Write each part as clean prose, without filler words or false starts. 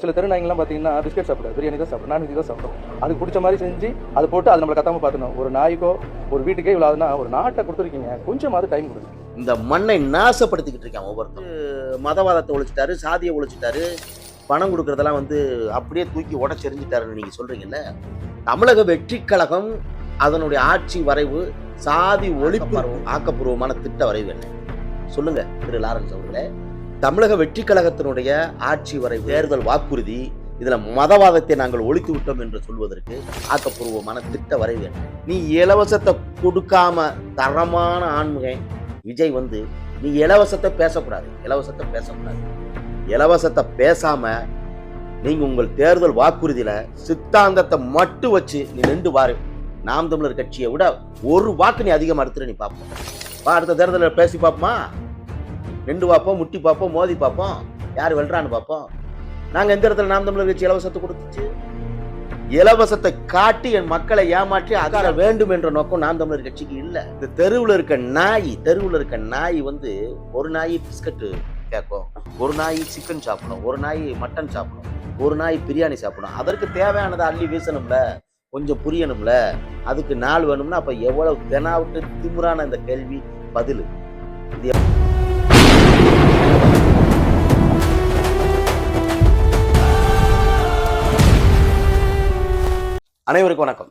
சில தெருநாய்ங்கலாம் பார்த்தீங்கன்னா பிஸ்கெட் சாப்பிடாது, பிரியாணி தான் சாப்பிடும், நான்வெஜ் தான் சாப்பிடும். அதுக்கு பிடிச்ச மாதிரி செஞ்சு அதை போட்டு அது நம்மளை கத்தாமல் பார்த்துணும். ஒரு நாய்க்கோ ஒரு வீட்டுக்கே இவ்வளோ ஆகுதுன்னா ஒரு நாட்டை கொடுத்துருக்கீங்க, கொஞ்சமாவது டைம் கொடுங்க. இந்த மண்ணை நாசப்படுத்திக்கிட்டு இருக்கான் ஒவ்வொருத்தர். மதவாதத்தை ஒழிச்சிட்டாரு, சாதியை ஒழிச்சிட்டாரு, பணம் கொடுக்கறதெல்லாம் அப்படியே தூக்கி உடச்செறிஞ்சிட்டாருன்னு நீங்க சொல்றீங்கல்ல. தமிழக வெற்றி கழகம் அதனுடைய ஆட்சி வரைவு சாதி ஒழிப்பு ஆக்கப்பூர்வமான திட்ட வரைவு என்ன சொல்லுங்க திரு லாரன்ஸ் அவர்களே. தமிழக வெற்றி கழகத்தினுடைய ஆட்சி வரைவு தேர்தல் வாக்குறுதி இதுல மதவாதத்தை நாங்கள் ஒழித்து விட்டோம் என்று சொல்வதற்கு ஆக்கப்பூர்வமான திட்ட வரைவு என்ன? நீ இலவசத்தை கொடுக்காம தரமான ஆண்முகை விஜய் நீ இலவசத்தை பேசக்கூடாது, இலவசத்தை பேசாம நீங்க உங்கள் தேர்தல் வாக்குறுதியில சித்தாந்தத்தை மட்டும் வச்சு நீ நின்று பாரு. நாம் தமிழர் கட்சியை விட ஒரு வாக்கு நீ அதிகமா எடுத்துட்டு நீ பார்ப்போம். அடுத்த தேர்தலில் பேசி பார்ப்போமா? நின்று பார்ப்போம், முட்டி பார்ப்போம், மோதி பார்ப்போம், யார் வெல்றான்னு பார்ப்போம். நாங்க எந்த இடத்துல நாம் தமிழர் கட்சி இலவசத்தை கொடுத்துச்சு? இலவசத்தை காட்டி என் மக்களை ஏமாற்றி அகார வேண்டும் என்ற நோக்கம் நாம் தமிழர் கட்சிக்கு இல்லை. இந்த தெருவில் இருக்க நாய் ஒரு நாய் பிஸ்கட்டு கேட்கும், ஒரு நாய் சிக்கன் சாப்பிடும், ஒரு நாய் மட்டன் சாப்பிடும், ஒரு நாய் பிரியாணி சாப்பிடும். அதற்கு தேவையானதை அள்ளி வீசணும்ல, கொஞ்சம் புரியணும்ல, அதுக்கு நாள் வேணும்னா அப்ப எவ்வளவு தெனாவிட்டு திமுறான இந்த கேள்வி பதில். அனைவருக்கும் வணக்கம்.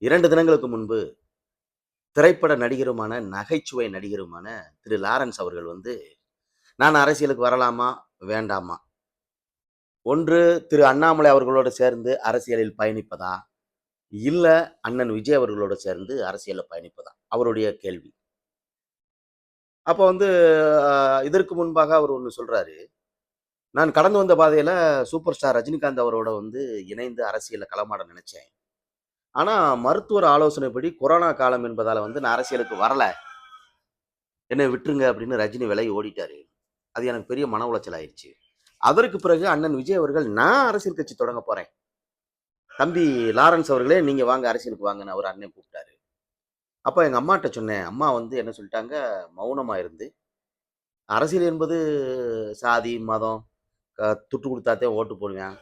2 தினங்களுக்கு முன்பு திரைப்பட நடிகருமான நகைச்சுவை நடிகருமான திரு லாரன்ஸ் அவர்கள் நான் அரசியலுக்கு வரலாமா வேண்டாமா, ஒன்று திரு அண்ணாமலை அவர்களோடு சேர்ந்து அரசியலில் பயணிப்பதா, இல்ல அண்ணன் விஜய் அவர்களோடு சேர்ந்து அரசியலில் பயணிப்பதா அவருடைய கேள்வி. அப்போ இதற்கு முன்பாக அவர் ஒன்று சொல்றாரு, நான் கடந்து வந்த பாதையில சூப்பர் ஸ்டார் ரஜினிகாந்த் அவரோட இணைந்து அரசியல்ல களமாட நினைச்சேன். ஆனா மருத்துவர் ஆலோசனைப்படி கொரோனா காலம் என்பதால நான் அரசியலுக்கு வரல, என்னை விட்டுருங்க அப்படின்னு ரஜினி விலகி ஓடிட்டாரு. அது எனக்கு பெரிய மன உளைச்சல் ஆயிடுச்சு. அதற்கு பிறகு அண்ணன் விஜய் அவர்கள் நான் அரசியல் கட்சி தொடங்க போறேன், தம்பி லாரன்ஸ் அவர்களே நீங்க வாங்க அரசியலுக்கு வாங்கன்னு அவர் அண்ணன் கூப்பிட்டாரு. அப்ப எங்க அம்மாட்ட சொன்னேன். அம்மா என்ன சொல்லிட்டாங்க, மௌனமா இருந்து அரசியல் என்பது சாதி மதம் துட்டு கொடுத்தாத்தே ஓட்டு போடுவேன்,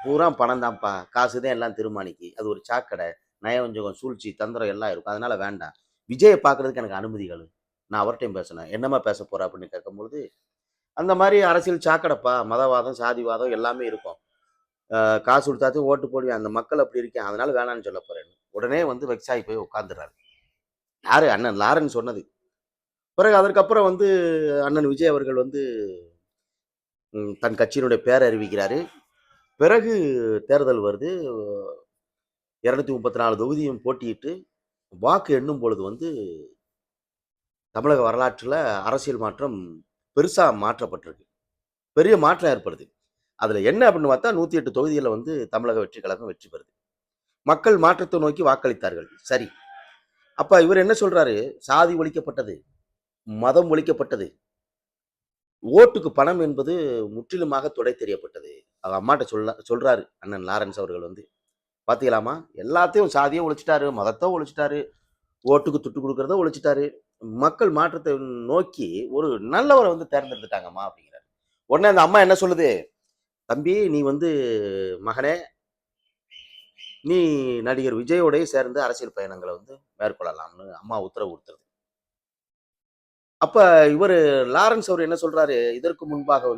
பூரா பணம் தான்ப்பா, காசு தான் எல்லாம் தீர்மானிக்கு, அது ஒரு சாக்கடை, நயவஞ்சகம் சூழ்ச்சி தந்திரம் எல்லாம் இருக்கும், அதனால வேண்டாம், விஜயை பார்க்கறதுக்கு எனக்கு அனுமதிகள், நான் அவர்கிட்டையும் பேசினேன், என்னமா பேச போற அப்படின்னு கேட்கும்பொழுது அந்த மாதிரி அரசியல் சாக்கடைப்பா, மதவாதம் சாதிவாதம் எல்லாமே இருக்கும், காசு கொடுத்தாத்தே ஓட்டு போடுவேன், அந்த மக்கள் அப்படி இருக்கேன், அதனால வேணான்னு சொல்ல போறேன். உடனே வெக்ஸாகி போய் உட்காந்துடுறாரு. யாரு? அண்ணன் லாரன்ஸ் சொன்னது. பிறகு அதற்கப்புறம் அண்ணன் விஜய் அவர்கள் தன் கட்சியினுடைய பேரை அறிவிக்கிறாரு. பிறகு தேர்தல் வருது. 234 தொகுதியும் போட்டியிட்டு வாக்கு எண்ணும் பொழுது தமிழக வரலாற்றில் அரசியல் மாற்றம் பெருசா மாற்றப்பட்டிருக்கு, பெரிய மாற்றம் ஏற்படுது. அதுல என்ன அப்படின்னு பார்த்தா 108 தொகுதிகளில் தமிழக வெற்றி கழகம் வெற்றி பெறுது. மக்கள் மாற்றத்தை நோக்கி வாக்களித்தார்கள். சரி, அப்ப இவர் என்ன சொல்றாரு, சாதி ஒழிக்கப்பட்டது, மதம் ஒழிக்கப்பட்டது, ஓட்டுக்கு பணம் என்பது முற்றிலுமாக துடை தெரியப்பட்டது. அவங்க அம்மாட்ட சொல்றாரு அண்ணன் லாரன்ஸ் அவர்கள் பாத்தீங்களாமா, எல்லாத்தையும் சாதியை ஒழிச்சிட்டாரு, மதத்தை ஒழிச்சிட்டாரு, ஓட்டுக்கு துட்டு கொடுக்கறத ஒழிச்சிட்டாரு, மக்கள் மாற்றத்தை நோக்கி ஒரு நல்லவரை தேர்ந்தெடுத்துட்டாங்கம்மா அப்படிங்கிறாரு. உடனே அந்த அம்மா என்ன சொல்லுது, தம்பி நீ மகனே நீ நடிகர் விஜயோடய சேர்ந்து அரசியல் பயணங்களை மேற்கொள்ளலாம்னு அம்மா உத்தரவு கொடுத்துருது. அப்ப இவர் லாரன்ஸ் அவர் என்ன சொல்றாரு, இதற்கு முன்பாக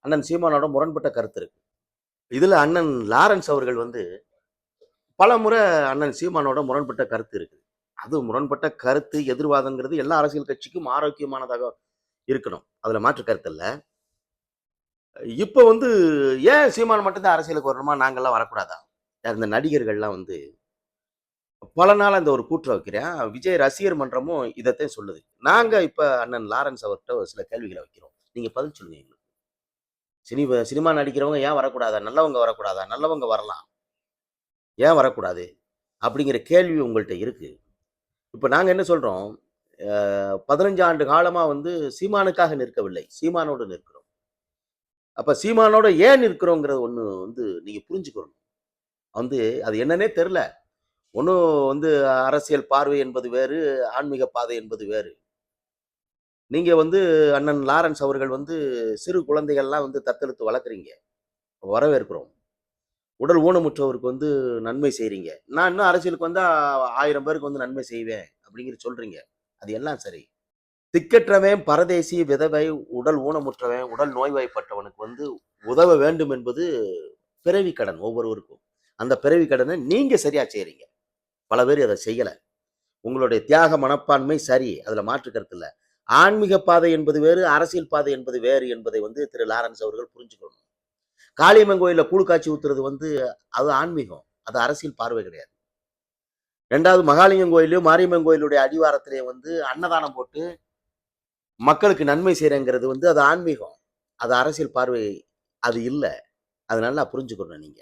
அண்ணன் சீமானோட முரண்பட்ட கருத்து இருக்கு. இதுல அண்ணன் லாரன்ஸ் அவர்கள் பல முறை அண்ணன் சீமானோட முரண்பட்ட கருத்து இருக்கு. அது முரண்பட்ட கருத்து எதிர்வாதங்கிறது எல்லா அரசியல் கட்சிக்கும் ஆரோக்கியமானதாக இருக்கணும், அதுல மாற்று கருத்து இல்ல. இப்ப ஏன் சீமான் மட்டும்தான் அரசியலுக்கு வரணுமா, நாங்கெல்லாம் வரக்கூடாதா? இந்த நடிகர்கள்லாம் பல நாள் அந்த ஒரு கூற்று வைக்கிறேன். விஜய் ரசிகர் மன்றமும் இதைத்தான் சொல்லுது. நாங்க இப்ப அண்ணன் லாரன்ஸ் அவர்கிட்ட ஒரு சில கேள்விகளை வைக்கிறோம், நீங்க பதில் சொல்லுங்க எங்களுக்கு. சினிமா நடிக்கிறவங்க ஏன் வரக்கூடாதா, நல்லவங்க வரக்கூடாதா? நல்லவங்க வரலாம், ஏன் வரக்கூடாது அப்படிங்கிற கேள்வி உங்கள்கிட்ட இருக்கு. இப்ப நாங்க என்ன சொல்றோம், 15 ஆண்டு காலமா சீமானுக்காக நிற்கவில்லை, சீமானோடு நிற்கிறோம். அப்ப சீமானோட ஏன் நிற்கிறோங்கிறது ஒண்ணு நீங்க புரிஞ்சுக்கணும். அது என்னன்னே தெரியல. ஒன்றும் அரசியல் பார்வை என்பது வேறு, ஆன்மீக பாதை என்பது வேறு. நீங்க அண்ணன் லாரன்ஸ் அவர்கள் சிறு குழந்தைகள்லாம் தத்தெடுத்து வளர்க்குறீங்க. வரவேற்கிறோம். உடல் ஊனமுற்றவருக்கு வந்து நன்மை செய்றீங்க. நான் இன்னும் அரசியலுக்கு வந்தா 1000 பேருக்கு வந்து நன்மை செய்வேன் அப்படிங்கிறது சொல்றீங்க. அது எல்லாம் சரி. திக்கற்றவன், பரதேசி, விதவை, உடல் ஊனமுற்றவன், உடல் நோய்வாய்ப்பட்டவனுக்கு வந்து உதவ வேண்டும் என்பது பிறவி கடன் ஒவ்வொருவருக்கும். அந்த பிறவி கடனை நீங்க சரியா செய்றீங்க. பல பேர் அத செய்யல. உங்களுடைய தியாக மனப்பான்மை சரி. அதுல மாற்று கருத்து இல்ல. ஆன்மீக பாதை என்பது வேறு, அரசியல் பாதை என்பது வேறு என்பதை வந்து திரு லாரன்ஸ் அவர்கள் புரிஞ்சுக்கணும். காளியம்மன் கோயில்ல கூழ் காய்ச்சி ஊத்துறது வந்து அது ஆன்மீகம். அது அரசியல் பார்வை கிடையாது. 2வது மகாலிங்கம் கோயில்லயும், மாரியம்மன் கோயிலுடைய அடிவாரத்திலே வந்து அன்னதானம் போட்டு மக்களுக்கு நன்மை செய்றேங்கிறது வந்து அது ஆன்மீகம். அது அரசியல் பார்வை அது இல்ல. அது நல்லா புரிஞ்சுக்கணும் நீங்க.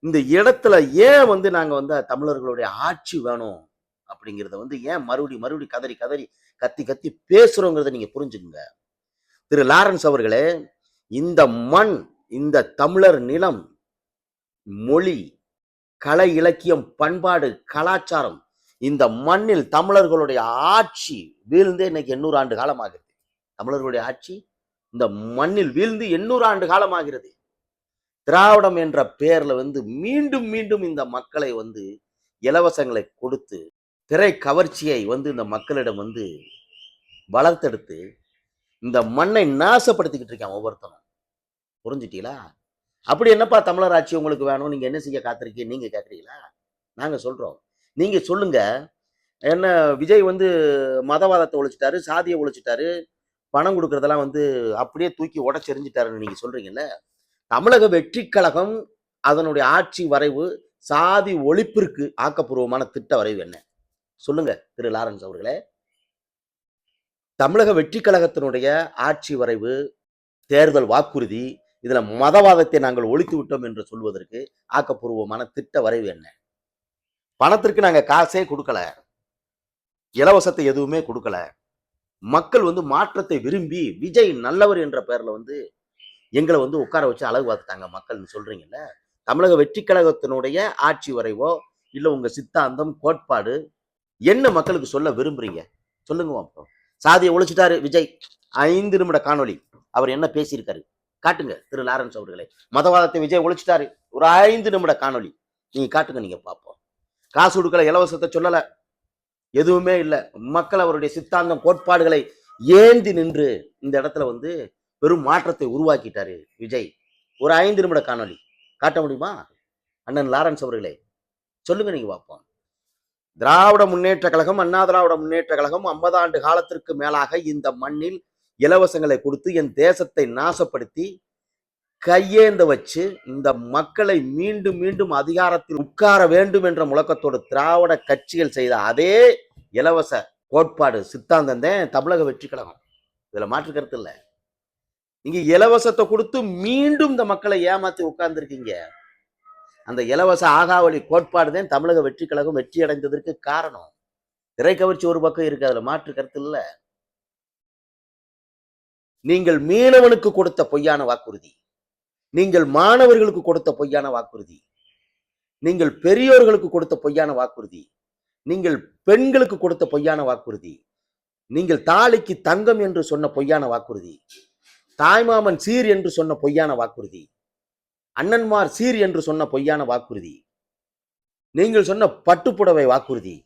இந்த இடத்துல ஏன் வந்து நாங்க வந்து தமிழர்களுடைய ஆட்சி வேணும் அப்படிங்கிறத வந்து ஏன் மறுபடி கதறி கதறி கத்தி கத்தி பேசுறோங்கிறத நீங்க புரிஞ்சுக்குங்க. திரு லாரன்ஸ் அவர்களே, இந்த மண், இந்த தமிழர் நிலம், மொழி, கலை, இலக்கியம், பண்பாடு, கலாச்சாரம், இந்த மண்ணில் தமிழர்களுடைய ஆட்சி வீழ்ந்தே இன்னைக்கு 800 ஆண்டு காலமாகிறது. தமிழர்களுடைய ஆட்சி இந்த மண்ணில் வீழ்ந்து 800 ஆண்டு காலமாகிறது. திராவிடம் என்ற பெயர்ல வந்து மீண்டும் மீண்டும் இந்த மக்களை வந்து இலவசங்களை கொடுத்து திரை கவர்ச்சியை வந்து இந்த மக்களிடம் வந்து வளர்த்தெடுத்து இந்த மண்ணை நாசப்படுத்திக்கிட்டு இருக்கான் ஒவ்வொருத்தனும். புரிஞ்சுட்டீங்களா? அப்படி என்னப்பா தமிழர் ஆட்சி உங்களுக்கு வேணும், நீங்க என்ன செய்ய காத்திருக்கீங்க நீங்க கேட்கறீங்களா? நாங்க சொல்றோம். நீங்க சொல்லுங்க. என்ன விஜய் வந்து மதவாதத்தை ஒழிச்சிட்டாரு, சாதியை ஒழிச்சிட்டாரு, பணம் கொடுக்கறதெல்லாம் வந்து அப்படியே தூக்கி உடைச்செறிஞ்சிட்டாருன்னு நீங்க சொல்றீங்கல்ல. தமிழக வெற்றி கழகம் அதனுடைய ஆட்சி வரைவு சாதி ஒழிப்பிற்கு ஆக்கப்பூர்வமான திட்ட வரைவு என்ன சொல்லுங்க திரு லாரன்ஸ் அவர்களே. தமிழக வெற்றி கழகத்தினுடைய ஆட்சி வரைவு, தேர்தல் வாக்குறுதி, இதுல மதவாதத்தை நாங்கள் ஒழித்து விட்டோம் என்று சொல்வதற்கு ஆக்கப்பூர்வமான திட்ட வரைவு என்ன? பணத்திற்கு நாங்க காசே கொடுக்கல, இலவசத்தை எதுவுமே கொடுக்கல. மக்கள் வந்து மாற்றத்தை விரும்பி விஜய் நல்லவர் என்ற பெயர்ல வந்து எங்களை வந்து உட்கார வச்சு அழகு பார்த்துட்டாங்க மக்கள்னு சொல்றீங்கல்ல. தமிழக வெற்றி கழகத்தினுடைய ஆட்சி வரைவோ இல்ல உங்க சித்தாந்தம் கோட்பாடு என்ன மக்களுக்கு சொல்ல விரும்புறீங்க சொல்லுங்க பார்ப்போம். சாதியை ஒழிச்சிட்டாரு விஜய், 5 நிமிட காணொளி அவர் என்ன பேசியிருக்காரு காட்டுங்க திரு லாரன்ஸ் அவர்களே. மதவாதத்தை விஜய் ஒழிச்சிட்டாரு, ஒரு 5 நிமிட காணொளி நீங்க காட்டுங்க, நீங்க பார்ப்போம். காசு கொடுக்கல, இலவசத்தை சொல்லல, எதுவுமே இல்லை. மக்கள் அவருடைய சித்தாந்தம் கோட்பாடுகளை ஏந்தி நின்று இந்த இடத்துல வந்து பெரும் மாற்றத்தை உருவாக்கிட்டாரு விஜய். ஒரு 5 நிமிட காணொளி காட்ட முடியுமா அண்ணன் லாரன்ஸ் அவர்களே? சொல்லுங்க, நீங்க பார்ப்போம். திராவிட முன்னேற்ற கழகம், அண்ணா திராவிட முன்னேற்ற கழகம் 50 ஆண்டு காலத்திற்கு மேலாக இந்த மண்ணில் இலவசங்களை கொடுத்து என் தேசத்தை நாசப்படுத்தி கையேந்த வச்சு இந்த மக்களை மீண்டும் மீண்டும் அதிகாரத்தில் உட்கார வேண்டும் என்ற முழக்கத்தோடு திராவிட கட்சிகள் செய்த அதே இலவச கோட்பாடு சித்தாந்தம் தான் தமிழக வெற்றி கழகம். இதுல மாற்று கருத்து இல்லை. நீங்க இலவசத்தை கொடுத்து மீண்டும் இந்த மக்களை ஏமாத்தி உட்கார்ந்துருக்கீங்க. அந்த இலவச ஆகாவளி கோட்பாடு தான் தமிழக வெற்றி கழகம் வெற்றி அடைந்ததற்கு காரணம். திரை கவர்ச்சி ஒரு பக்கம் இருக்கு, அதுல மாற்று கருத்து இல்ல. நீங்கள் மீனவனுக்கு கொடுத்த பொய்யான வாக்குறுதி, நீங்கள் மாணவர்களுக்கு கொடுத்த பொய்யான வாக்குறுதி, நீங்கள் பெரியோர்களுக்கு கொடுத்த பொய்யான வாக்குறுதி, நீங்கள் பெண்களுக்கு கொடுத்த பொய்யான வாக்குறுதி, நீங்கள் தாலிக்கு தங்கம் என்று சொன்ன பொய்யான வாக்குறுதி, தாய்மாமன் சீர் என்று சொன்ன பொய்யான வாக்குறுதி, அண்ணன்மார் சீர் என்று சொன்ன பொய்யான வாக்குறுதி, நீங்கள் சொன்ன பட்டுப்புடவை வாக்குறுதி,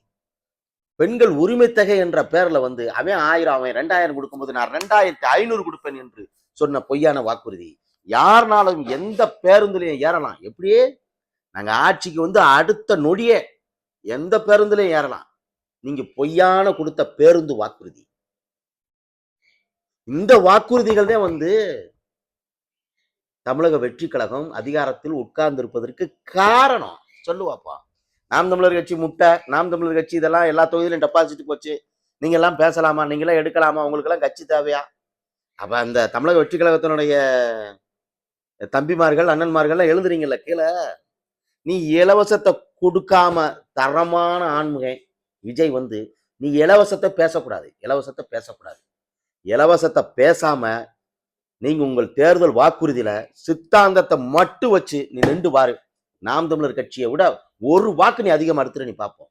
பெண்கள் உரிமை தொகை என்ற பேர்ல வந்து அவன் 1000 அவன் 2000 கொடுக்கும்போது நான் 2500 கொடுப்பேன் என்று சொன்ன பொய்யான வாக்குறுதி. யாருனாலும் எந்த பேருந்துலையும் ஏறலாம். எப்படியே நாங்க ஆட்சிக்கு வந்து அடுத்த நொடியே எந்த பேருந்துலையும் ஏறலாம். நீங்க பொய்யான கொடுத்த பேருந்து வாக்குறுதி. இந்த வாக்குறுதிகள் தான் வந்து தமிழக வெற்றி கழகம் அதிகாரத்தில் உட்கார்ந்து இருப்பதற்கு காரணம். சொல்லுவாப்பா. நாம் தமிழர் கட்சி முட்டை, நாம் தமிழர் கட்சி இதெல்லாம் எல்லா தொகுதியிலும் டெபாசிட் போச்சு, நீங்க எல்லாம் பேசலாமா, நீங்க எல்லாம் எடுக்கலாமா, உங்களுக்கு எல்லாம் கட்சி தேவையா? அப்ப அந்த தமிழக வெற்றி கழகத்தினுடைய தம்பிமார்கள் அண்ணன்மார்கள் எழுதுறீங்கல்ல கீழே, நீ இலவசத்தை கொடுக்காம தரமான ஆண்முகை விஜய் வந்து நீ இலவசத்தை பேசக்கூடாது, இலவசத்தை பேசக்கூடாது. இலவசத்தை பேசாம நீங்க உங்கள் தேர்தல் வாக்குறுதியில சித்தாந்தத்தை மட்டும் வச்சு நீ நின்று பாரு. நாம் தமிழர் கட்சியை விட ஒரு வாக்கு நீ அதிகமா எடுத்துற, நீ பார்ப்போம்.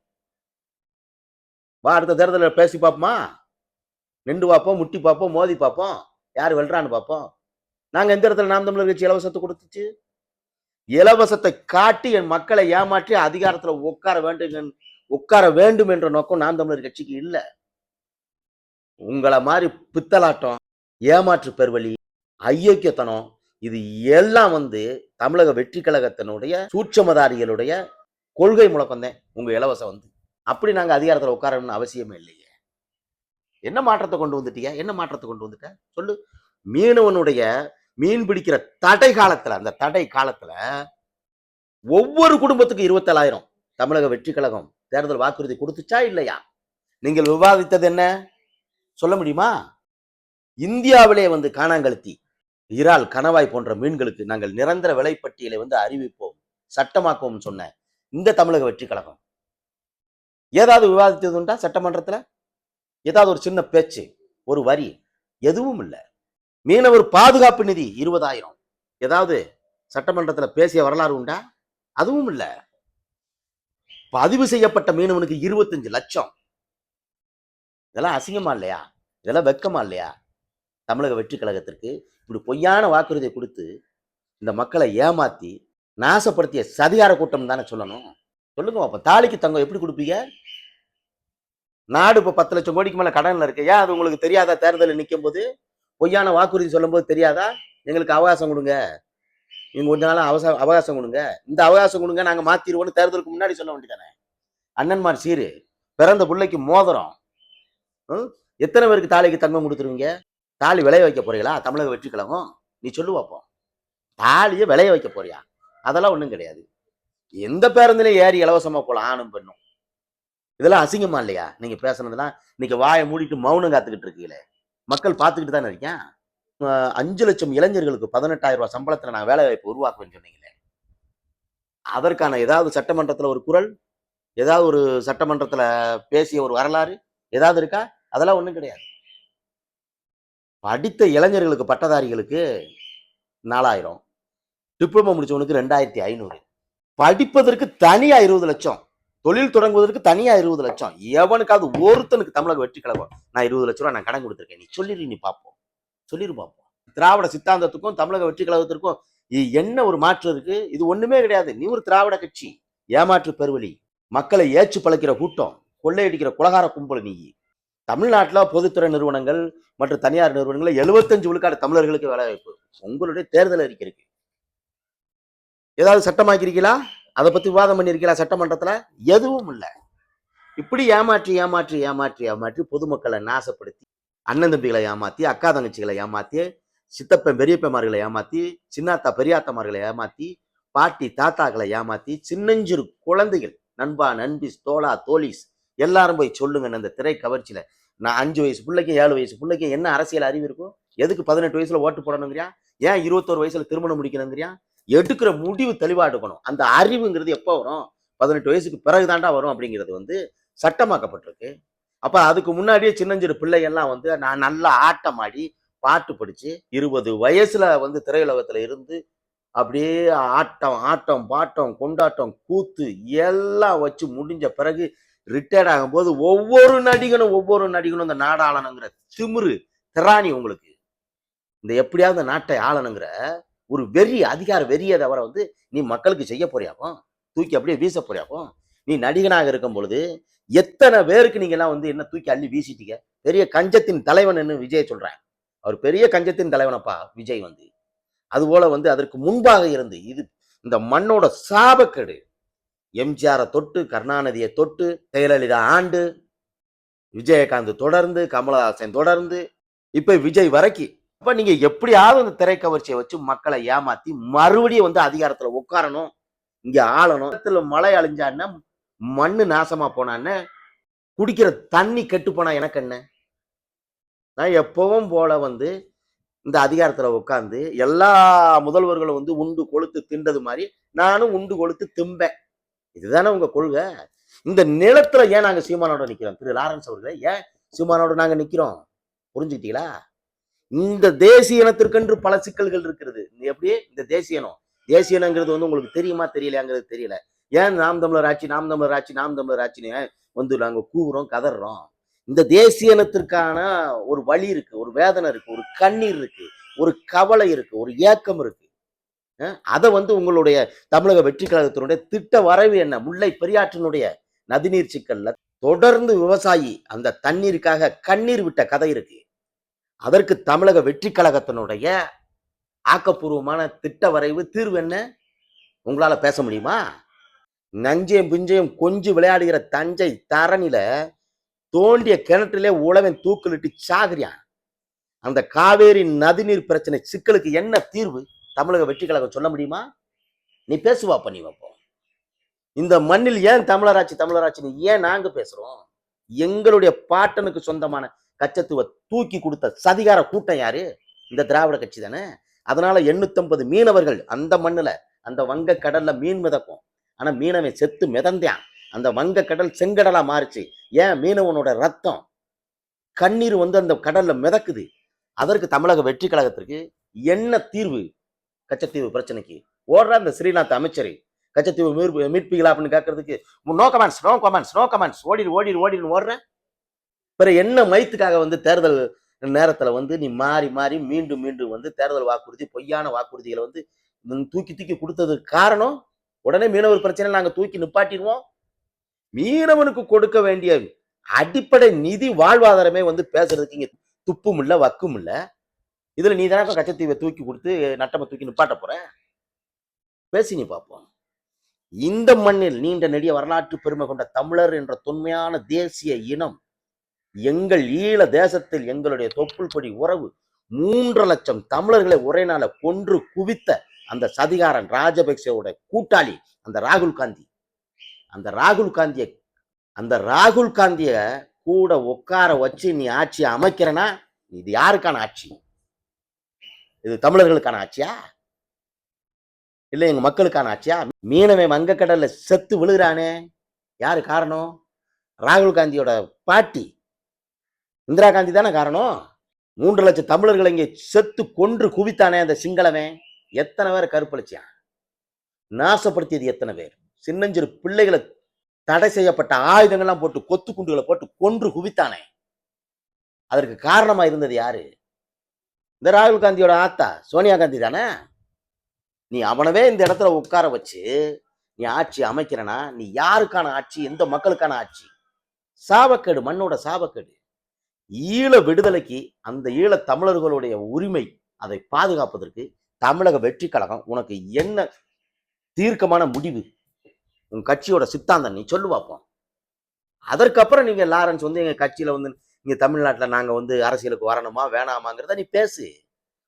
வா, அடுத்த தேர்தலில் பேசி பார்ப்போமா, நின்று பார்ப்போம், முட்டி பார்ப்போம், மோதி பார்ப்போம், யார் வெல்றான்னு பார்ப்போம். நாங்க எந்த இடத்துல நாம் தமிழர் கட்சி இலவசத்தை கொடுத்துச்சு? இலவசத்தை காட்டி என் மக்களை ஏமாற்றி அதிகாரத்துல உட்கார வேண்டும் என்ற நோக்கம் நாம் தமிழர் கட்சிக்கு இல்ல. உங்களை மாதிரி பித்தலாட்டம், ஏமாற்று பெருவழி, ஐயோக்கியத்தனம், இது எல்லாம் வந்து தமிழக வெற்றி கழகத்தினுடைய சூட்சமதாரிகளுடைய கொள்கை முழக்கம் தான். உங்க இலவசம் வந்து அப்படி நாங்க அதிகாரத்துல உட்காரணும்னு அவசியமே இல்லையே. என்ன மாற்றத்தை கொண்டு வந்துட்டீங்க? என்ன மாற்றத்தை கொண்டு வந்துட்ட சொல்லு. மீனவனுடைய மீன் பிடிக்கிற தடை காலத்துல, அந்த தடை காலத்துல ஒவ்வொரு குடும்பத்துக்கு 27,000 தமிழக வெற்றி கழகம் தேர்தல் வாக்குறுதி கொடுத்துச்சா இல்லையா? நீங்கள் விவாதித்தது என்ன சொல்ல முடியுமா? இந்தியாவிலே வந்து காணாங்கழுத்தி, இறால், கணவாய் போன்ற மீன்களுக்கு நாங்கள் நிரந்தர விலைப்பட்டியலை வந்து அறிவிப்போம், சட்டமாக்குவோம் சொன்ன இந்த தமிழக வெற்றி கழகம் ஏதாவது விவாதித்தது உண்டா? சட்டமன்றத்துல ஏதாவது ஒரு சின்ன பேச்சு, ஒரு வரி, எதுவும் இல்லை. மீனவர் பாதுகாப்பு நிதி 20,000 ஏதாவது சட்டமன்றத்துல பேசிய வரலாறு உண்டா? அதுவும் இல்லை. பதிவு செய்யப்பட்ட மீனவனுக்கு 25 லட்சம். இதெல்லாம் அசிங்கமா இல்லையா? இதெல்லாம் வெக்கமா இல்லையா? தமிழக வெற்றி கழகத்திற்கு இப்படி பொய்யான வாக்குறுதியை கொடுத்து இந்த மக்களை ஏமாத்தி நாசப்படுத்திய சதிகார கூட்டம் தானே சொல்லணும். சொல்லுங்க அப்ப தாலிக்கு தங்கம் எப்படி கொடுப்பீங்க? நாடு இப்ப 10 லட்சம் கோடிக்கு மேல கடன்ல இருக்கு. ஏன் அது உங்களுக்கு தெரியாதா? தேர்தலில் நிற்கும் போது பொய்யான வாக்குறுதி சொல்லும் போது தெரியாதா? எங்களுக்கு அவகாசம் கொடுங்க, நீங்க கொஞ்ச நாள் அவகாசம் கொடுங்க, இந்த அவகாசம் கொடுங்க, நாங்க மாத்திடுவோம்னு தேர்தலுக்கு முன்னாடி சொல்ல வேண்டியதானே. அண்ணன்மார் சீரு, பிறந்த பிள்ளைக்கு மோதிரம், எத்தனை பேருக்கு தாலிக்கு தங்கம் கொடுத்துருவீங்க? தாலி விளைய வைக்க போறீங்களா தமிழக வெற்றி கழகம்? நீ சொல்லு பார்ப்போம். தாலியை விளைய வைக்க போறியா? அதெல்லாம் ஒண்ணும் கிடையாது. எந்த பேருந்துலையும் ஏறி இலவசமா போலாம், ஆணும் பெண்ணும். இதெல்லாம் அசிங்கமா இல்லையா? நீங்க பேசுனதெல்லாம் இன்னைக்கு வாயை மூடிட்டு மௌனம் காத்துக்கிட்டு இருக்கீங்களே, மக்கள் பார்த்துக்கிட்டு தானே இருக்கேன். 5 லட்சம் இளைஞர்களுக்கு 18,000 ரூபாய் சம்பளத்துல நான் வேலை வாய்ப்பு உருவாக்குவேன்னு சொன்னீங்களே, அதற்கான ஏதாவது சட்டமன்றத்துல ஒரு குரல், ஏதாவது ஒரு சட்டமன்றத்துல பேசிய ஒரு வரலாறு ஏதாவது இருக்கா? அதெல்லாம் ஒண்ணும் கிடையாது. படித்த இளைஞர்களுக்கு, பட்டதாரிகளுக்கு 4,000, டிப்ளமோ முடிச்சவனுக்கு 2,500, படிப்பதற்கு தனியா 20 லட்சம், தொழில் தொடங்குவதற்கு தனியா 20 லட்சம். எவனுக்காவது ஒருத்தனுக்கு தமிழக வெற்றி கழகம் நான் 20 லட்சம் ரூபாய் நான் கடன் கொடுத்துருக்கேன், நீ சொல்லிரு, நீ பார்ப்போம், சொல்லிரு பார்ப்போம். திராவிட சித்தாந்தத்துக்கும் தமிழக வெற்றி கழகத்திற்கும் என்ன ஒரு மாற்றம் இருக்கு? இது ஒண்ணுமே கிடையாது. நீ ஒரு திராவிட கட்சி, ஏமாற்று பெருவழி, மக்களை ஏச்சு பழக்கிற கூட்டம், கொள்ளையடிக்கிற குலகார கும்பல். நீ தமிழ்நாட்டில் பொதுத்துறை நிறுவனங்கள் மற்றும் தனியார் நிறுவனங்கள் 75 விழுக்காடு தமிழர்களுக்கு வேலை வாய்ப்பு. உங்களுடைய தேர்தல் அறிக்கை இருக்கு. ஏதாவது சட்டமாக்கிறீங்களா? அதை பத்தி விவாதம் பண்ணிருக்கீங்களா சட்டமன்றத்துல? எதுவும் இல்லை. இப்படி ஏமாற்றி ஏமாற்றி ஏமாற்றி ஏமாற்றி பொதுமக்களை நாசப்படுத்தி, அண்ணன் தம்பிகளை ஏமாத்தி, அக்கா தங்கச்சிகளை ஏமாத்தி, சித்தப்பன் பெரியப்பமார்களை ஏமாத்தி, சின்னாத்தா பெரியாத்தமார்களை ஏமாத்தி, பாட்டி தாத்தாக்களை ஏமாத்தி, சின்னஞ்சிறு குழந்தைகள், நண்பா நண்பிஸ், தோழா தோழிஸ் எல்லாரும் போய் சொல்லுங்க. அந்த திரை கவர்ச்சியில நான் 5 வயசு பிள்ளைக்கும் 7 வயசு பிள்ளைக்கும் என்ன அரசியல் அறிவு இருக்கும்? எதுக்கு 18 வயசுல ஓட்டு போடணுங்கிறியா? ஏன் 21 வயசுல திருமணம் முடிக்கணுங்கிறியா? எடுக்கிற முடிவு தெளிவா எடுக்கணும். அந்த அறிவுங்கிறது எப்போ வரும்? 18 வயசுக்கு பிறகுதாண்டா வரும் அப்படிங்கிறது வந்து சட்டமாக்கப்பட்டிருக்கு. அப்ப அதுக்கு முன்னாடியே சின்னஞ்சிறு பிள்ளைகள்லாம் வந்து நான் நல்லா ஆட்டம் ஆடி பாட்டு படிச்சு 20 வயசுல வந்து திரையுலகத்துல இருந்து அப்படியே ஆட்டம் ஆட்டம் பாட்டம் கொண்டாட்டம் கூத்து எல்லாம் வச்சு முடிஞ்ச பிறகு ரிட்டையர்ட் ஆகும்போது ஒவ்வொரு நடிகனும் இந்த நாடு ஆளணுங்கிற திமிரு திராணி உங்களுக்கு, இந்த எப்படியாவது நாட்டை ஆளணுங்கிற ஒரு வெறி, அதிகார வெறியை தவிர வந்து நீ மக்களுக்கு செய்ய போறியாக்கும்? தூக்கி அப்படியே வீச போறியாக்கும்? நீ நடிகனாக இருக்கும் பொழுது எத்தனை பேருக்கு நீங்க எல்லாம் வந்து என்ன தூக்கி அள்ளி வீசிட்டீங்க? பெரிய கஞ்சத்தின் தலைவன் விஜய் சொல்றேன். அவர் பெரிய கஞ்சத்தின் தலைவனப்பா விஜய் வந்து. அது போல வந்து அதற்கு முன்பாக இருந்து இது இந்த மண்ணோட சாபக்கேடு. எம்ஜிஆரை தொட்டு, கருணாநிதியை தொட்டு, ஜெயலலிதா ஆண்டு, விஜயகாந்த் தொடர்ந்து, கமலஹாசன் தொடர்ந்து, இப்ப விஜய் வரைக்கும். அப்ப நீங்க எப்படியாவது அந்த திரை கவர்ச்சியை வச்சு மக்களை ஏமாத்தி மறுபடியும் வந்து அதிகாரத்துல உட்காரணும், இங்க ஆளணும். மழை அழிஞ்சான்னா, மண்ணு நாசமா போனான்னு, குடிக்கிற தண்ணி கெட்டு போனா எனக்கு என்ன? நான் எப்பவும் போல வந்து இந்த அதிகாரத்துல உட்கார்ந்து எல்லா முதல்வர்களும் வந்து உண்டு கொளுத்து தின்றது மாதிரி நானும் உண்டு கொளுத்து திம்பேன். இதுதானே உங்க கொள்கை. இந்த நிலத்துல ஏன் நாங்க சீமானோட நிக்கிறோம்? திரு லாரன்ஸ் அவர்களே, ஏன் சீமானோட நாங்க நிக்கிறோம்? புரிஞ்சுக்கிட்டீங்களா? இந்த தேசிய இனத்திற்கென்று பல சிக்கல்கள் இருக்கிறது. எப்படி இந்த தேசிய இனங்கிறது வந்து உங்களுக்கு தெரியுமா தெரியலையாங்கிறது தெரியல. ஏன் நாம் தமிழர் ஆட்சின்னு வந்து நாங்க கூவுறோம், கதறோம்? இந்த தேசிய இனத்திற்கான ஒரு வழி இருக்கு, ஒரு வேதனை இருக்கு, ஒரு கண்ணீர் இருக்கு, ஒரு கவலை இருக்கு, ஒரு ஏக்கம் இருக்கு. அதை வந்து உங்களுடைய தமிழக வெற்றி கழகத்தினுடைய திட்ட வரைவு என்ன? முல்லை பெரியாற்றினுடைய நதிநீர் சிக்கல்ல தொடர்ந்து விவசாயி அந்த தண்ணீருக்காக கண்ணீர் விட்ட கதை இருக்கு. அதற்கு தமிழக வெற்றி கழகத்தினுடைய ஆக்கப்பூர்வமான திட்ட வரைவு தீர்வு என்ன? உங்களால பேச முடியுமா? நஞ்சையும் பிஞ்சையும் கொஞ்சி விளையாடுகிற தஞ்சை தரணில தோண்டிய கிணற்றிலே உழவன் தூக்கிலிட்டு சாகுறியான். அந்த காவேரி நதிநீர் பிரச்சனை சிக்கலுக்கு என்ன தீர்வு தமிழக வெற்றி கழகம் சொல்ல முடியுமா? நீ பேசுவா பண்ணி வைப்போம். இந்த மண்ணில் ஏன் தமிழராட்சி ஏன் நாங்க பேசுறோம்? எங்களுடைய பாட்டனுக்கு சொந்தமான கச்சத்துவ தூக்கி கொடுத்த சதிகார கூட்டம் யாரு? இந்த திராவிட கட்சி தானே. அதனால 850 மீனவர்கள் அந்த மண்ணுல அந்த வங்க கடல்ல மீன் மிதக்கும். ஆனா மீனவன் செத்து மிதந்தான். அந்த வங்க கடல் செங்கடலா மாறிச்சு. ஏன்? மீனவனோட ரத்தம் கண்ணீர் வந்து அந்த கடல்ல மிதக்குது. அதற்கு தமிழக வெற்றி கழகத்திற்கு என்ன தீர்வு? கச்சத்தீவு பிரச்சனைக்கு ஓடுற அந்த ஸ்ரீநாத் அமைச்சர் கச்சத்தீவு மீட்பீங்களா அப்படின்னு கேட்கறதுக்கு நோ கமெண்ட்ஸ் ஓடின்னு ஓடுறேன். பிற என்ன மைத்துக்காக வந்து தேர்தல் நேரத்துல வந்து நீ மாறி மாறி மீண்டும் மீண்டும் வந்து தேர்தல் வாக்குறுதி பொய்யான வாக்குறுதிகளை வந்து தூக்கி தூக்கி கொடுத்ததுக்கு காரணம் உடனே மீனவர் பிரச்சனை நாங்க தூக்கி நிப்பாட்டிடுவோம். மீனவனுக்கு கொடுக்க வேண்டிய அடிப்படை நிதி வாழ்வாதாரமே வந்து பேசுறதுக்கு இங்க துப்பும் இல்ல வக்கும் இல்ல. இதுல நீ தானே கச்சத்தீவை தூக்கி கொடுத்து நட்டமை தூக்கி நிப்பாட்ட போற? பேசி நீ பார்ப்போம். இந்த மண்ணில் நீண்ட நெடிய வரலாற்று பெருமை கொண்ட தமிழர் என்ற தொன்மையான தேசிய இனம் எங்கள் ஈழ தேசத்தில் எங்களுடைய தொப்புள் கொடி உறவு 3 லட்சம் தமிழர்களை ஒரே நாள கொன்று குவித்த அந்த சதிகாரன் ராஜபக்சேவோட கூட்டாளி அந்த ராகுல் காந்திய கூட உட்கார வச்சு நீ ஆட்சி அமைக்கிறனா? இது யாருக்கான ஆட்சி? இது தமிழர்களுக்கான ஆட்சியா? இல்ல எங்க மக்களுக்கான ஆட்சியா? மீனவன் வங்கக்கடல்ல செத்து விழுகிறானே, யாரு காரணம்? ராகுல் காந்தியோட பாட்டி இந்திரா காந்தி தானே காரணம். 3 லட்சம் தமிழர்களை இங்கே செத்து கொன்று குவித்தானே அந்த சிங்களவன். எத்தனை பேரை கருப்பளிச்சான்? நாசப்படுத்தியது எத்தனை பேர்? சின்னஞ்சிறு பிள்ளைகளை தடை செய்யப்பட்ட ஆயுதங்கள்லாம் போட்டு கொத்து குண்டுகளை போட்டு கொன்று குவித்தானே. அதற்கு காரணமா இருந்தது யாரு? இந்த ராகுல் காந்தியோட ஆத்தா சோனியா காந்தி தானே. நீ அவனவே இந்த இடத்துல உட்கார வச்சு நீ ஆட்சி அமைக்கிறனா? நீ யாருக்கான ஆட்சி? எந்த மக்களுக்கான ஆட்சி? சாபக்கேடு, மண்ணோட சாபக்கேடு. ஈழ விடுதலைக்கு அந்த ஈழ தமிழர்களுடைய உரிமை அதை பாதுகாப்பதற்கு தமிழக வெற்றி கழகம் உனக்கு என்ன தீர்க்கமான முடிவு? உன் கட்சியோட சித்தாந்தம் நீ சொல்லு பார்ப்போம். அதற்கப்புறம் நீங்க லாரன்ஸ் வந்து எங்க கட்சியில வந்து இங்க தமிழ்நாட்டில் நாங்க வந்து அரசியலுக்கு வரணுமா வேணாமாங்கிறத நீ பேசு.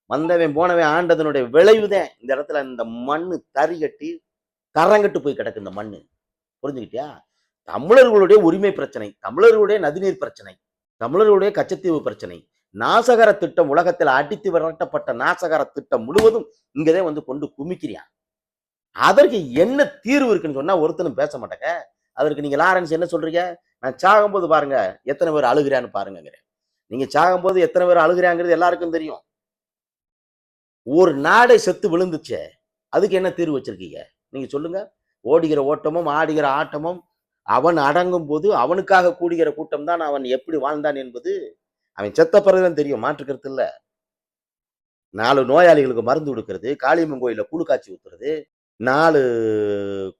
வந்தவன் போனவன் ஆண்டதனுடைய விளைவுதான் இந்த இடத்துல இந்த மண்ணு தறி கட்டி தரங்கட்டு போய் கிடக்கு. இந்த மண்ணு புரிஞ்சுக்கிட்டியா? தமிழர்களுடைய உரிமை பிரச்சனை, தமிழர்களுடைய நதிநீர் பிரச்சனை, தமிழர்களுடைய கச்சத்தீவு பிரச்சனை, நாசகர திட்டம், உலகத்தில் அடித்து விரட்டப்பட்ட நாசகர திட்டம் முழுவதும் இங்கதான் வந்து கொண்டு குமிக்கிறியான். அதற்கு என்ன தீர்வு இருக்குன்னு சொன்னா ஒருத்தனும் பேச மாட்டாங்க. அதற்கு நீங்க லாரன்ஸ் என்ன சொல்றீங்க? நான் சாகும்போது பாருங்க எத்தனை பேர் அழுகிறான்னு பாருங்க. நீங்க சாகும்போது எத்தனை பேர் அழுகிறாங்கிறது எல்லாருக்கும் தெரியும். ஒரு நாடை செத்து விழுந்துச்சே, அதுக்கு என்ன தீர்வு வச்சிருக்கீங்க? நீங்க சொல்லுங்க. ஓடுகிற ஓட்டமும் ஆடுகிற ஆட்டமும் அவன் அடங்கும் போது அவனுக்காக கூடுகிற கூட்டம் தான் அவன் எப்படி வாழ்ந்தான் என்பது அவன் செத்த பிறகுதான் தெரியும். மாற்றுக்கிறது இல்ல. 4 நோயாளிகளுக்கு மருந்து கொடுக்கறது, காளியம்மன் கோயில கூழு காய்ச்சி ஊத்துறது, 4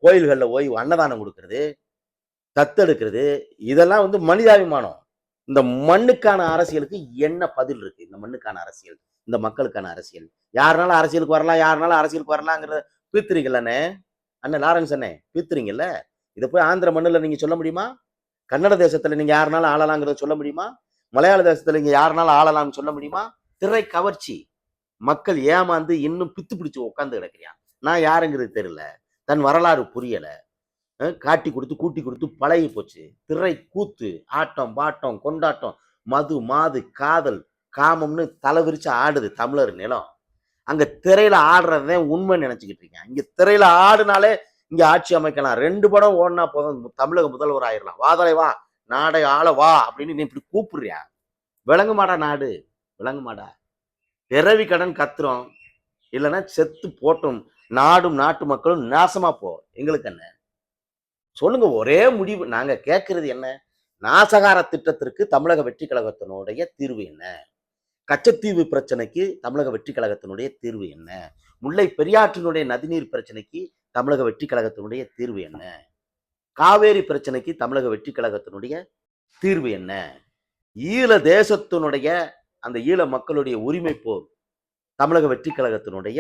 கோயில்கள்ல ஓய்வு அன்னதானம் கொடுக்கறது, தத்தெடுக்கிறது, இதெல்லாம் வந்து மனிதாபிமானம். இந்த மண்ணுக்கான அரசியலுக்கு என்ன பதில் இருக்கு? இந்த மண்ணுக்கான அரசியல், இந்த மக்களுக்கான அரசியல். யாருனாலும் அரசியலுக்கு வரலாம், யாருனாலும் அரசியலுக்கு வரலாங்கிறத பீத்துறீங்கல்லண்ணே. அண்ணன் லாரன்ஸ் அண்ணே பீத்துறீங்கல்ல. இதை போய் ஆந்திர மண்ணுல நீங்க சொல்ல முடியுமா? கன்னட தேசத்துல நீங்க யாருனாலும் ஆளலாங்கிறத சொல்ல முடியுமா? மலையாள தேசத்துல நீங்க யாருனாலும் ஆளலாம்னு சொல்ல முடியுமா? திரை கவர்ச்சி. மக்கள் ஏமாந்து இன்னும் பித்து பிடிச்சு உட்கார்ந்து கிடக்குறியான். நான் யாருங்கிறது தெரியல, தன் வரலாறு புரியல, காட்டி கொடுத்து கூட்டி கொடுத்து பழகி போச்சு. திரை கூத்து, ஆட்டம் பாட்டம் கொண்டாட்டம், மது மாது காதல் காமம்னு தலை விரிச்சு ஆடுது தமிழர் நிலம். அங்க திரையில ஆடுறதே உண்மை நினைச்சுக்கிட்டு இருக்கேன். இங்க திரையில ஆடுனாலே இங்க ஆட்சி அமைக்கலாம். 2 படம் ஓடினா போதும் தமிழக முதல்வர் ஆயிடலாம். வாதலை வா, நாடை ஆள வா அப்படின்னு நீ இப்படி கூப்பிடுறியா? விளங்குமாடா நாடு? விளங்குமாடா? பிறவி கடன் கத்துறோம், இல்லைன்னா செத்து போட்டும் நாடும் நாட்டு மக்களும் நாசமா போ. எங்களுக்கு என்ன சொல்லுங்க? ஒரே முடிவு. நாங்க கேட்கறது என்ன? நாசகார திட்டத்திற்கு தமிழக வெற்றி கழகத்தினுடைய தீர்வு என்ன? கச்சத்தீவு பிரச்சனைக்கு தமிழக வெற்றி கழகத்தினுடைய தீர்வு என்ன? முல்லை பெரியாற்றினுடைய நதிநீர் பிரச்சனைக்கு தமிழக வெற்றி கழகத்தினுடைய தீர்வு என்ன? காவேரி பிரச்சனைக்கு தமிழக வெற்றி கழகத்தினுடைய தீர்வு என்ன? ஈழ தேசத்தினுடைய அந்த ஈழ மக்களுடைய உரிமை போர் தமிழக வெற்றி கழகத்தினுடைய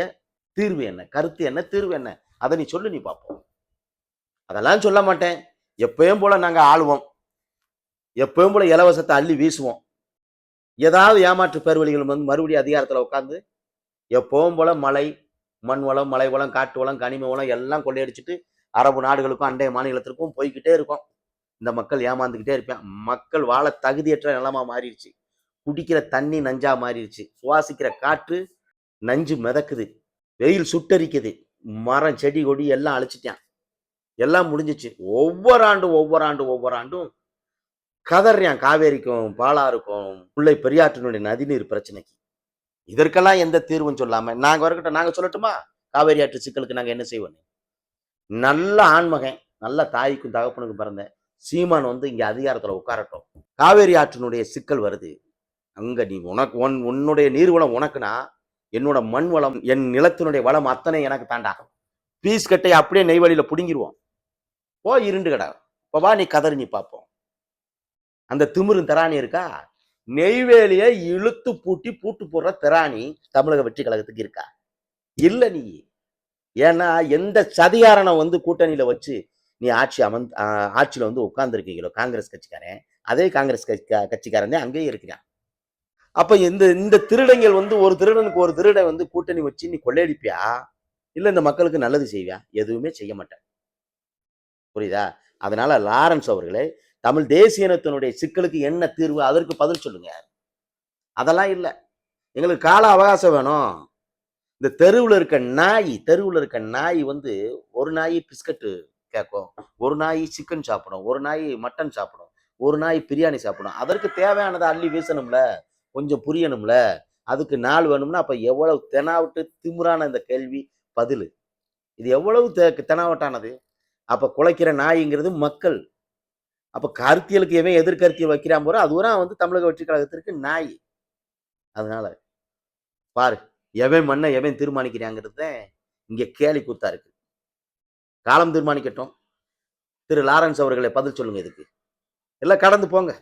தீர்வு என்ன? கருத்து என்ன? தீர்வு என்ன? அதை நீ சொல்லு, நீ பார்ப்போம். அதெல்லாம் சொல்ல மாட்டேன். எப்பயும் போல நாங்க ஆளுவோம், எப்பவும் போல இலவசத்தை அள்ளி வீசுவோம். ஏதாவது ஏமாற்று பேர்வழிகள் வந்து மறுபடியும் அதிகாரத்துல உட்காந்து எப்பவும் போல மலை, மண் வளம், மலை வளம், காட்டு வளம், கனிம வளம் எல்லாம் கொள்ளையடிச்சிட்டு அரபு நாடுகளுக்கும் அண்டைய மாநிலத்திற்கும் போய்கிட்டே இருக்கும். இந்த மக்கள் ஏமாந்துக்கிட்டே இருப்பேன். மக்கள் வாழ தகுதியற்ற நிலமா மாறிடுச்சு. குடிக்கிற தண்ணி நஞ்சா மாறிடுச்சு. சுவாசிக்கிற காற்று நஞ்சு மிதக்குது. வெயில் சுட்டரிக்குது. மரம் செடி கொடி எல்லாம் அழிச்சிட்டான். எல்லாம் முடிஞ்சிச்சு. ஒவ்வொரு ஆண்டும் கதறியான் காவேரிக்கும் பாலாருக்கும் முல்லை பெரியாற்றினுடைய நதிநீர் பிரச்சனைக்கு. இதற்கெல்லாம் எந்த தீர்வும் சொல்லாம நாங்க சொல்லட்டுமா? காவேரி ஆற்று சிக்கலுக்கு நாங்க என்ன செய்வோம்? நல்ல ஆண்மகன், நல்ல தாய்க்கும் தகப்பனுக்கும் பிறந்த சீமான் வந்து இங்க அதிகாரத்துல உட்காரட்டும். காவேரி ஆற்றினுடைய சிக்கல் வருது, அங்க நீ உன்னுடைய நீர்வளம் உனக்குனா என்னோட மண் வளம், என் நிலத்தினுடைய வளம் அத்தனை எனக்கு தாண்டா. பீஸ் கட்டை அப்படியே நெய்வழியில புடுங்கிடுவோம். போ இருண்டு கடை. இப்போ வா, நீ கதறி, நீ பார்ப்போம். அந்த திமிரும் திராணி இருக்கா? நெய்வேலியை இழுத்து பூட்டு போடுற திராணி தமிழக வெற்றி கழகத்துக்கு இருக்கா? இல்ல நீ. ஏன்னா எந்த சதிகாரனை வந்து கூட்டணியில வச்சு நீ ஆட்சியில வந்து உட்கார்ந்துருக்கீங்களோ காங்கிரஸ் கட்சிக்காரன், அதே காங்கிரஸ் கட்சிக்காரன் அங்கேயே இருக்கிறான். அப்ப இந்த திருடங்கள் வந்து ஒரு திருடனுக்கு ஒரு திருடை வந்து கூட்டணி வச்சு நீ கொள்ளையடிப்பியா? இல்ல இந்த மக்களுக்கு நல்லது செய்வியா? எதுவுமே செய்ய மாட்டேன். புரியுதா? அதனால லாரன்ஸ் அவர்களே, தமிழ் தேசிய இனத்தினுடைய சிக்கலுக்கு என்ன தீர்வு, அதற்கு பதில் சொல்லுங்க. அதெல்லாம் இல்லை. எங்களுக்கு கால அவகாசம் வேணும். இந்த தெருவில் இருக்க நாய் வந்து ஒரு நாய் பிஸ்கட்டு கேட்கும், ஒரு நாய் சிக்கன் சாப்பிடும், ஒரு நாய் மட்டன் சாப்பிடும், ஒரு நாய் பிரியாணி சாப்பிடும். அதற்கு தேவையானதை அள்ளி வீசணும்ல, கொஞ்சம் புரியணும்ல. அதுக்கு நாள் வேணும்னா அப்ப எவ்வளவு தெனாவட்டு திமுறான இந்த கேள்வி பதில். இது எவ்வளவு தெனாவட்டானது. அப்ப குலைக்கிற நாய்ங்கிறது மக்கள். அப்ப கருத்தியலுக்கு எவன் எதிர்கருத்தியல் வைக்கிறான் போற அதுவரை வந்து தமிழக வெற்றி கழகத்திற்கு நாய். அதனால பாரு, எவன் மண்ணை எவன் தீர்மானிக்கிறாங்கிறது இங்க கேலி கூத்தா இருக்கு. காலம் தீர்மானிக்கட்டும். திரு லாரன்ஸ் அவர்களை பதில் சொல்லுங்க. இதுக்கு எல்லாம் கடந்து போங்க.